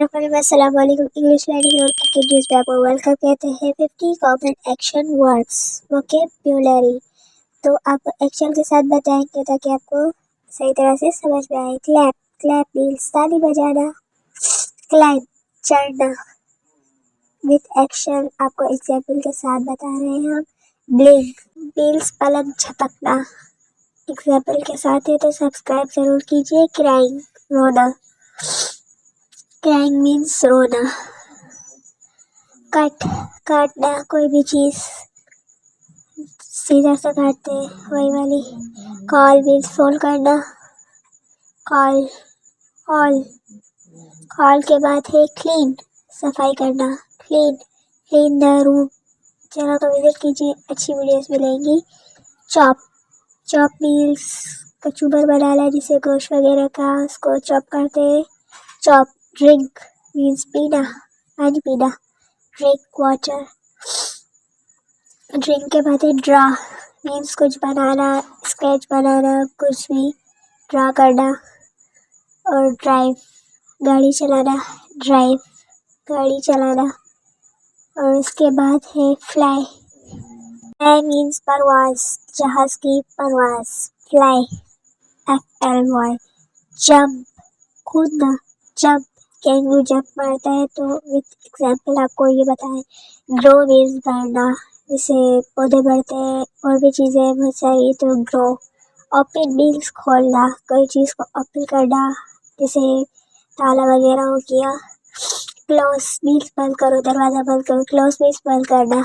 अस्सलाम वालेकुम। English learning और न्यूज़ पेपर वेलकम कहते हैं 50 कॉमन एक्शन वर्ड्स वोकैब्युलरी। तो आप एक्शन के साथ बताएंगे ताकि आपको सही तरह से समझ में आए। क्लैप, क्लैप मीन्स ताली बजाना। क्लाइंब, चढ़ना। विथ एक्शन आपको एग्जाम्पल के साथ बता रहे हैं हम। ब्लिंक मीन्स पलक झपकना। एग्जाम्पल के साथ है तो सब्सक्राइब जरूर कीजिए। क्राइंग, रोना। क्राइंग मीन्स रोना। कट, काटना, कोई भी चीज सीधा से काटते हैं वही वाली। कॉल मीन्स फोन करना। कॉल, कॉल, कॉल के बाद है क्लीन, सफाई करना। Clean, clean the room. Channel को विजिट कीजिए, अच्छी वीडियोस मिलेंगी। चॉप, चॉप मीन्स कचूबर बनाना जिसे गोश्त वगैरह का उसको चॉप करते हैं। चॉप। ड्रिंक मीन्स पीना, पानी पीना। Drink water. ड्रिंक के बाद है ड्रा मीन्स कुछ बनाना, स्केच बनाना, कुछ भी ड्रा करना। और ड्राइव, गाड़ी चलाना। ड्राइव, गाड़ी चलाना। और उसके बाद है फ्लाई। फ्लाई मीन्स परवाज, जहाज की परवाज। Fly, FLY। जंप, कूदना। जंप, कैंगरू जंप मारता है तो विथ एग्जाम्पल आपको ये बताएं। ग्रो मीन्स बढ़ना, जैसे पौधे बढ़ते हैं और भी चीज़ें बहुत सारी तो ग्रो। ओपन मीन्स खोलना, कोई चीज़ को ओपन करना, जैसे ताला वगैरह हो गया। क्लोज मीन्स बंद करो, दरवाज़ा बंद करो। क्लोज मीन्स बंद करना।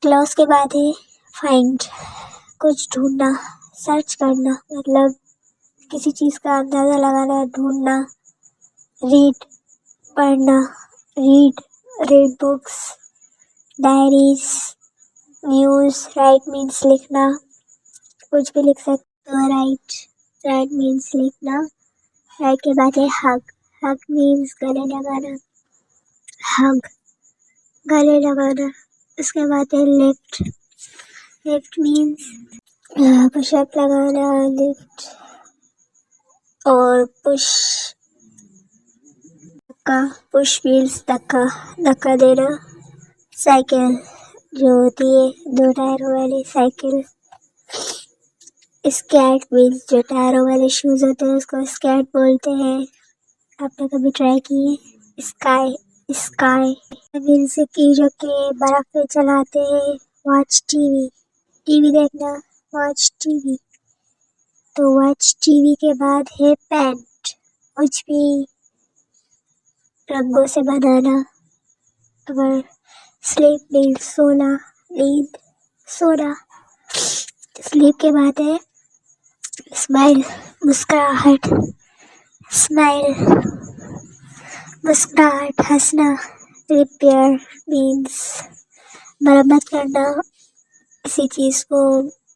क्लोज के बाद है फाइंड, कुछ ढूंढना, सर्च करना, मतलब किसी चीज़ का अंदाज़ा लगाना, ढूंढना। रीड, पढ़ना। Read, read books, diaries, news. Right means लिखना, कुछ भी लिख सकते हो। राइट, राइट मीन्स लिखना। राइट के बाद है हग, हग मीन्स गले लगाना। हग, गले लगाना। उसके बाद है लिफ्ट, लिफ्ट मीन्स पुशअप लगाना। लिफ्ट और पुश, धक्का, पुश मीन्स धक्का, धक्का देना। साइकिल, जो होती है 2 टायरों वाली साइकिल। स्केट मीन्स जो टायरों वाले शूज होते हैं उसको स्केट बोलते हैं। आपने कभी ट्राई किए? स्काई, स्काई मीन्स की जो के बर्फ पे चलाते हैं। वॉच टीवी, टीवी देखना। वॉच टीवी, तो वॉच टीवी के बाद है पेंट, कुछ भी रंगों से बनाना। अगर स्लीप मीन्स सोना, नींद, सोना। स्लीप के बाद है स्माइल, मुस्कुराहट। स्माइल, मुस्कुराहट, हंसना। रिपेयर मीन्स मरम्मत करना, किसी चीज़ को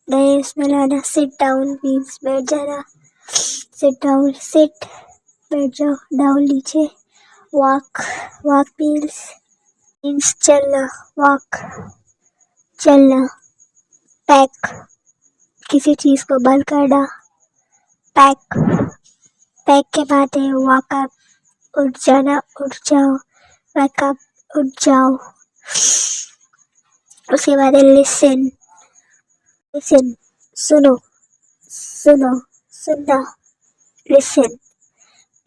नए उसमें लाना। सिट डाउन मीन्स बैठ जाना। सिट डाउन, सिट, बैठ जाओ। डाउन नीचे। वॉक, वॉक मीन्स चलना। वॉक, चलना। पैक, किसी चीज़ को बंद करना। पैक, पैक के बाद है वॉकअप, उठ जाना, उठ जाओ। वॉकअप, उठ जाओ। उसके बाद है लिसन, लिसन, सुनो, सुनो, सुनना। लिसन।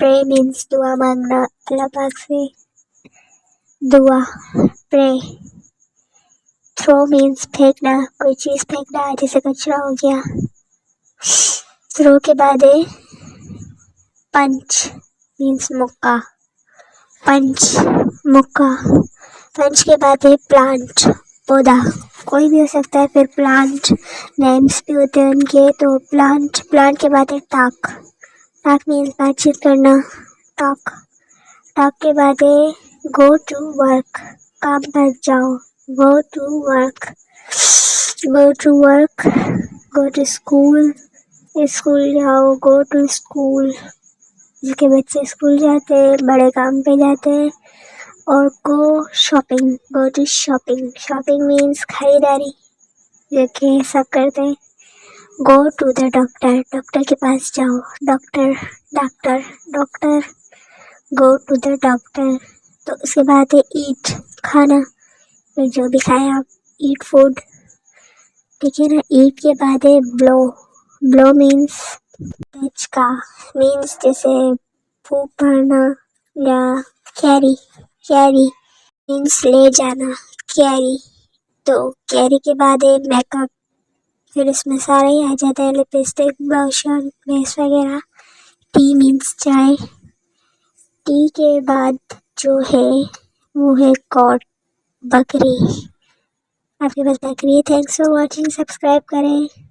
प्रे मीन्स दुआ मांगना, अल्लाह पाक से दुआ, प्रे। थ्रो मीन्स फेंकना, कोई चीज़ फेंकना जैसे कचरा हो गया। थ्रो के बाद है पंच मीन्स मुक्का। पंच, मुक्का। पंच के बाद है प्लांट, पौधा, कोई भी हो सकता है। फिर प्लांट नेम्स भी होते हैं उनके, तो प्लांट। प्लांट के बाद है टॉक, टॉक मीन्स बातचीत करना। टॉक, टॉक के बाद है गो टू वर्क, काम पर जाओ। Go to work, go to work. Go to school, school जाओ। गो टू स्कूल, जिसके बच्चे स्कूल जाते हैं, बड़े काम पे जाते हैं। और go shopping, go to shopping. Shopping means खरीदारी, जो कि सब करते हैं। Go to the doctor, doctor के पास जाओ। Doctor, doctor, doctor. Go to the doctor. तो उसके बाद है ईट, खाना, फिर जो भी खाए आप, ईट फूड, ठीक है ना। ईट के बाद है ब्लो। ब्लो मीन्स टच का, मीन्स जैसे फूक भरना, या कैरी। कैरी मीन्स ले जाना, कैरी। तो कैरी के बाद है मेकअप, फिर इसमें सारा ही आ जाता है, लिपस्टिक, ब्लश और बेस वगैरह। टी मीन्स चाय। टी के बाद जो है वो है गॉड, बकरी। आपके पास बकरी है। थैंक्स फॉर वॉचिंग, सब्सक्राइब करें।